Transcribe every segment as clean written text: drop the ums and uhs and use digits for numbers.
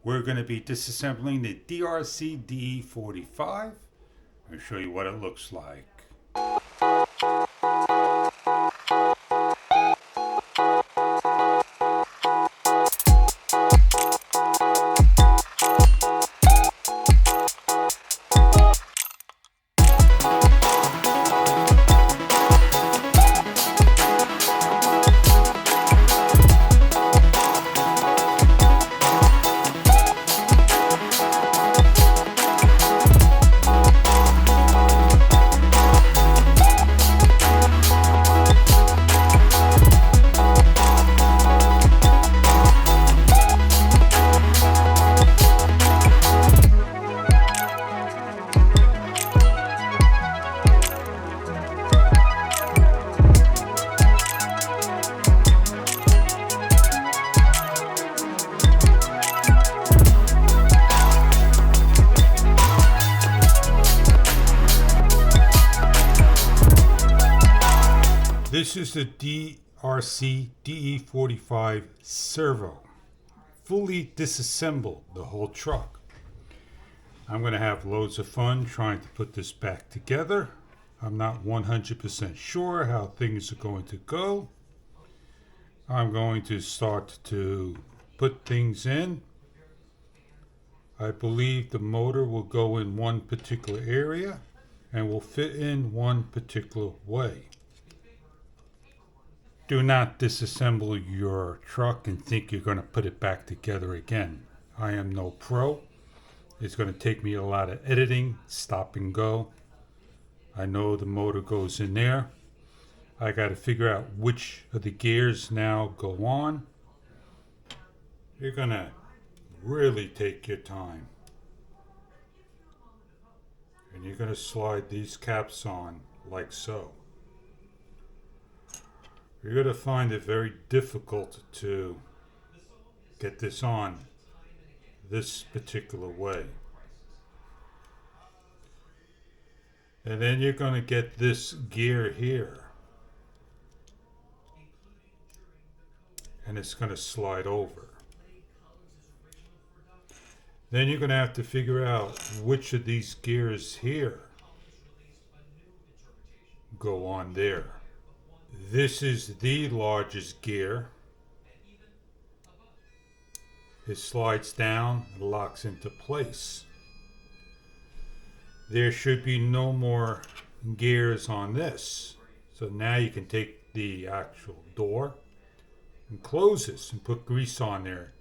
We're going to be disassembling the DEERC DE45. I'll show you what it looks like. This is the DEERC DE45 servo. Fully disassembled the whole truck. I'm going to have loads of fun trying to put this back together. I'm not 100% sure how things are going to go. I'm going to start to put things in. I believe the motor will go in one particular area and will fit in one particular way. Do not disassemble your truck and think you're going to put it back together again. I am no pro. It's going to take me a lot of editing, stop and go. I know the motor goes in there. I got to figure out which of the gears now go on. You're going to really take your time. And you're going to slide these caps on like so. You're going to find it very difficult to get this on this particular way. And then you're going to get this gear here. And it's going to slide over. Then you're going to have to figure out which of these gears here go on there. This is the largest gear. It slides down and locks into place. There should be no more gears on this. So now you can take the actual door and close this and put grease on there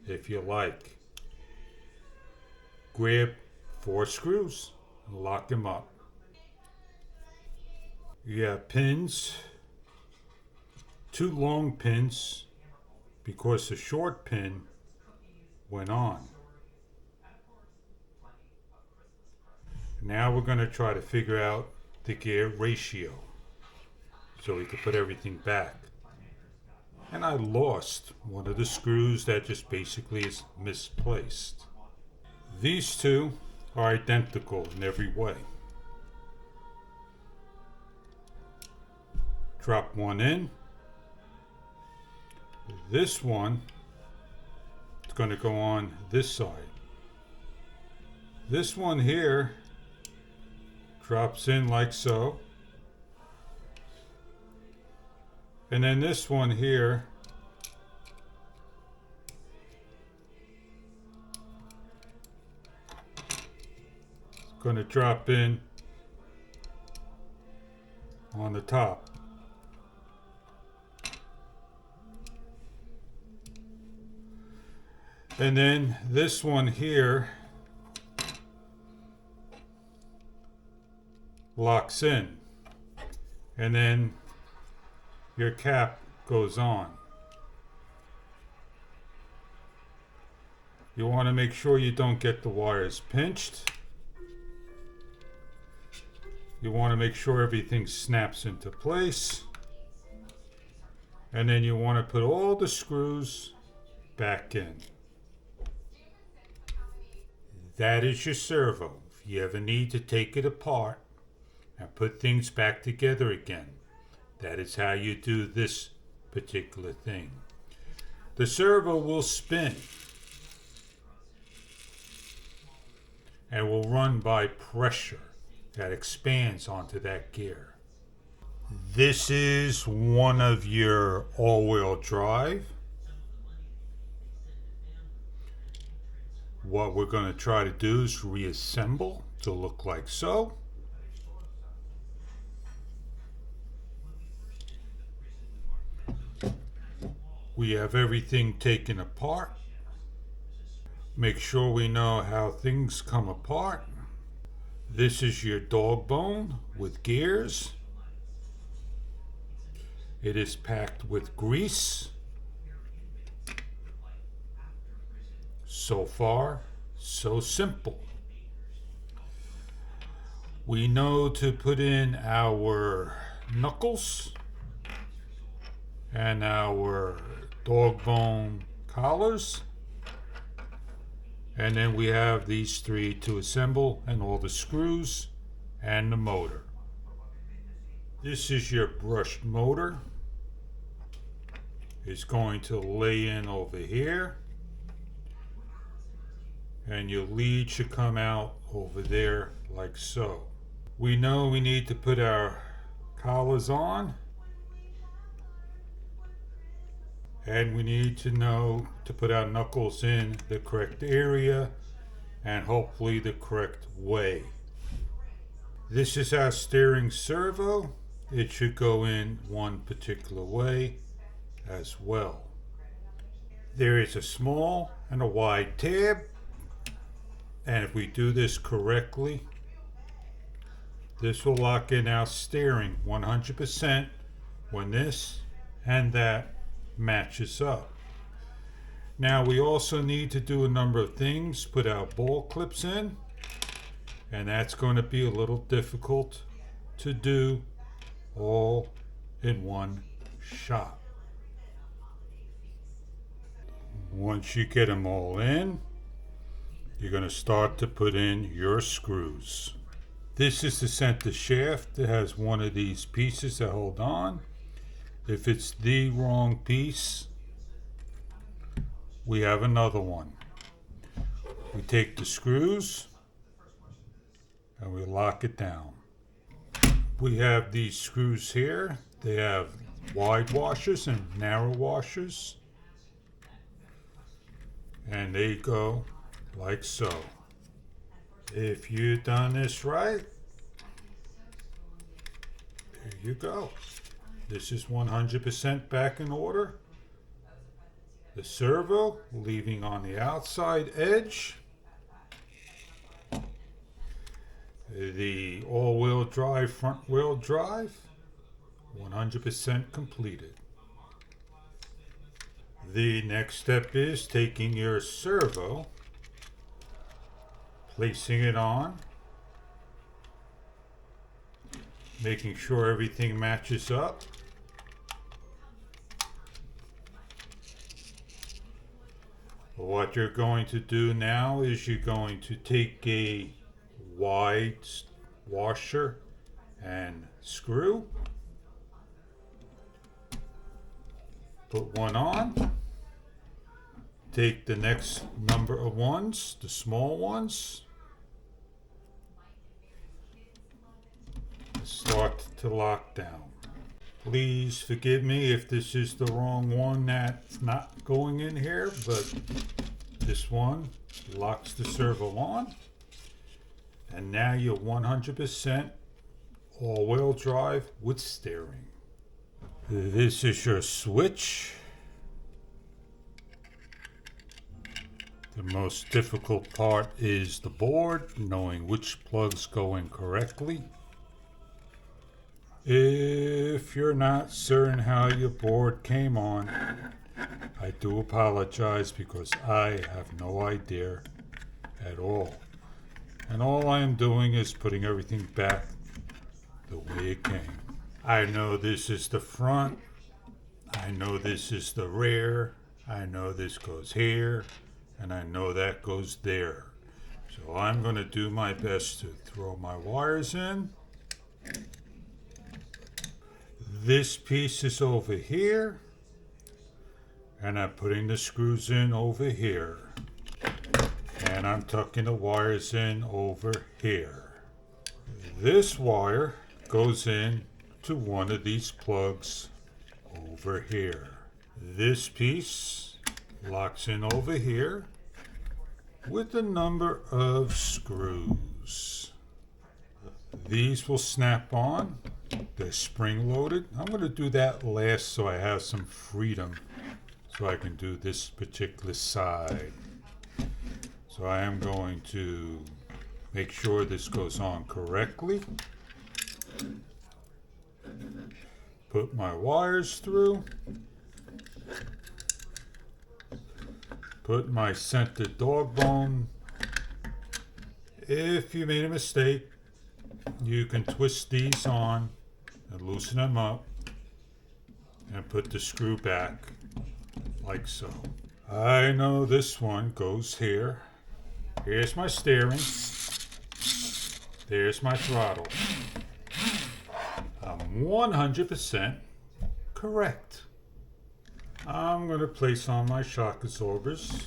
if you like. Grab 4 screws and lock them up. You have pins. 2 long pins because the short pin went on. Now we're going to try to figure out the gear ratio so we can put everything back. And I lost one of the screws that just basically is misplaced. These two are identical in every way. Drop one in. This one is going to go on this side. This one here drops in like so. And then this one here is going to drop in on the top. And then this one here locks in. And then your cap goes on. You want to make sure you don't get the wires pinched. You want to make sure everything snaps into place. And then you want to put all the screws back in. That is your servo. If you ever need to take it apart and put things back together again, that is how you do this particular thing. The servo will spin and will run by pressure that expands onto that gear. This is one of your all-wheel drive. What we're going to try to do is reassemble to look like so. We have everything taken apart. Make sure we know how things come apart. This is your dog bone with gears. It is packed with grease. So far, so simple. We know to put in our knuckles and our dog bone collars. And then we have these three to assemble, and all the screws and the motor. This is your brushed motor. It's going to lay in over here. And your lead should come out over there like so. We know we need to put our collars on. And we need to know to put our knuckles in the correct area and hopefully the correct way. This is our steering servo. It should go in one particular way as well. There is a small and a wide tab. And if we do this correctly, this will lock in our steering 100% when this and that matches up. Now we also need to do a number of things. Put our ball clips in, and that's going to be a little difficult to do all in one shot. Once you get them all in, you're going to start to put in your screws. This is the center shaft. It has one of these pieces that hold on. If it's the wrong piece, we have another one. We take the screws and we lock it down. We have these screws here. They have wide washers and narrow washers. And they go like so. If you've done this right, there you go. This is 100% back in order. The servo leaving on the outside edge. The all-wheel drive, front-wheel drive, 100% completed. The next step is taking your servo, placing it on, making sure everything matches up. What you're going to do now is you're going to take a wide washer and screw, put one on, take the next number of ones, the small ones, start to lock down. Please forgive me if this is the wrong one that's not going in here, but this one locks the servo on. And now you're 100% all-wheel drive with steering. This is your switch. The most difficult part is the board, knowing which plugs go in correctly. If you're not certain how your board came on, I do apologize because I have no idea at all. And all I am doing is putting everything back the way it came. I know this is the front. I know this is the rear. I know this goes here. And I know that goes there. So I'm going to do my best to throw my wires in. This piece is over here, and I'm putting the screws in over here. And And I'm tucking the wires in over here. This wire goes in to one of these plugs over here. This piece locks in over here with a number of screws. These will snap on. They're spring loaded. I'm going to do that last so I have some freedom so I can do this particular side. So I am going to make sure this goes on correctly. Put my wires through. Put my center dog bone. If you made a mistake, you can twist these on and loosen them up and put the screw back like so. I know this one goes here. Here's my steering. There's my throttle. I'm 100% correct. I'm going to place on my shock absorbers.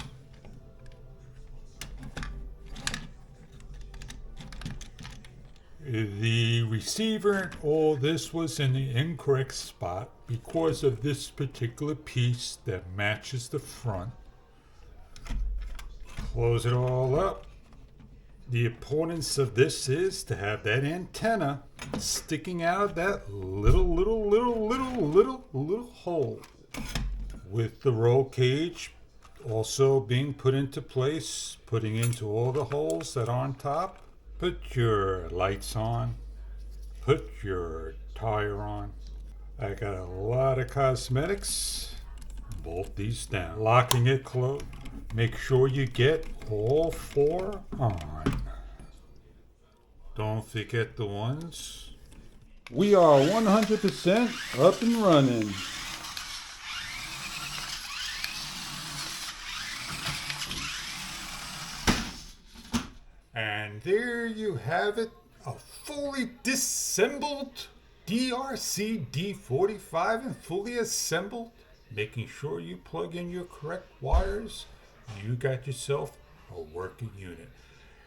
The receiver and all this was in the incorrect spot because of this particular piece that matches the front. Close it all up. The importance of this is to have that antenna sticking out of that little hole. With the roll cage also being put into place, putting into all the holes that are on top. Put your lights on. Put your tire on. I got a lot of cosmetics. Bolt these down. Locking it closed. Make sure you get all four on. Don't forget the ones. We are 100% up and running. And there you have it, a fully disassembled DEERC D45 and fully assembled. Making sure you plug in your correct wires. You got yourself a working unit.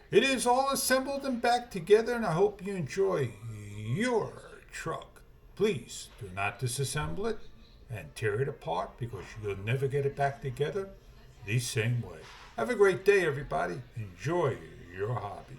It is all assembled and back together, and I hope you enjoy your truck. Please do not disassemble it and tear it apart because you'll never get it back together the same way. Have a great day, everybody. Enjoy your hobby.